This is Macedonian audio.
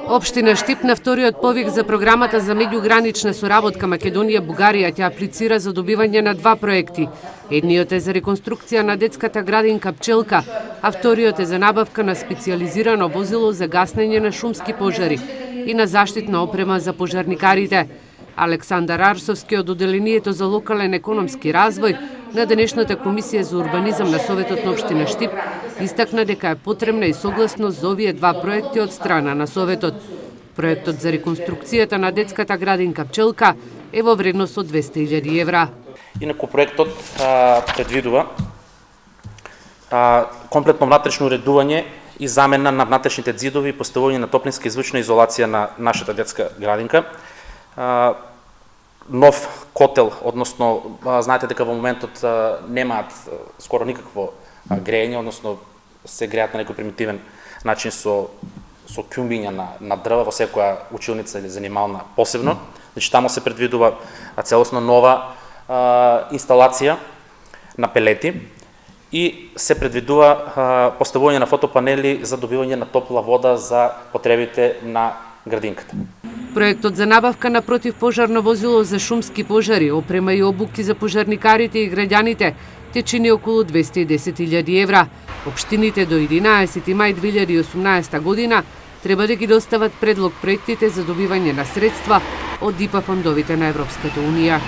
Општина Штип на вториот повик за програмата за меѓугранична соработка Македонија-Бугарија ќе аплицира за добивање на два проекти. Едниот е за реконструкција на детската градинка Пчелка, а вториот е за набавка на специјализирано возило за гаснење на шумски пожари и на заштитна опрема за пожарникарите. Александар Арсовски од Оделението за локален економски развој на денешната комисија за урбанизам на Советот на општина Штип истакна дека е потребна и согласност за овие два проекти од страна на Советот. Проектот за реконструкцијата на детската градинка Пчелка е во вредност од 200.000 евра. Инаку проектот предвидува комплетно внатрешно уредување и замена на внатрешните ѕидови и поставување на топлинска и звучна изолација на нашата детска градинка. Нов котел, односно, знаете дека во моментот немаат скоро никакво грејење, односно се греат на некој примитивен начин со ќумбиња на дрва во секоја училница или занимална посебно. Значи тамо се предвидува целосно нова инсталација на пелети и се предвидува поставување на фотопанели за добивање на топла вода за потребите на градинката. Проектот за набавка на противпожарно возило за шумски пожари, опрема и обуки за пожарникарите и граѓаните ќе чини околу 210.000 евра. Општините до 11 мај 2018 година треба да ги достават предлог проектите за добивање на средства од ИПА фондовите на Европската унија.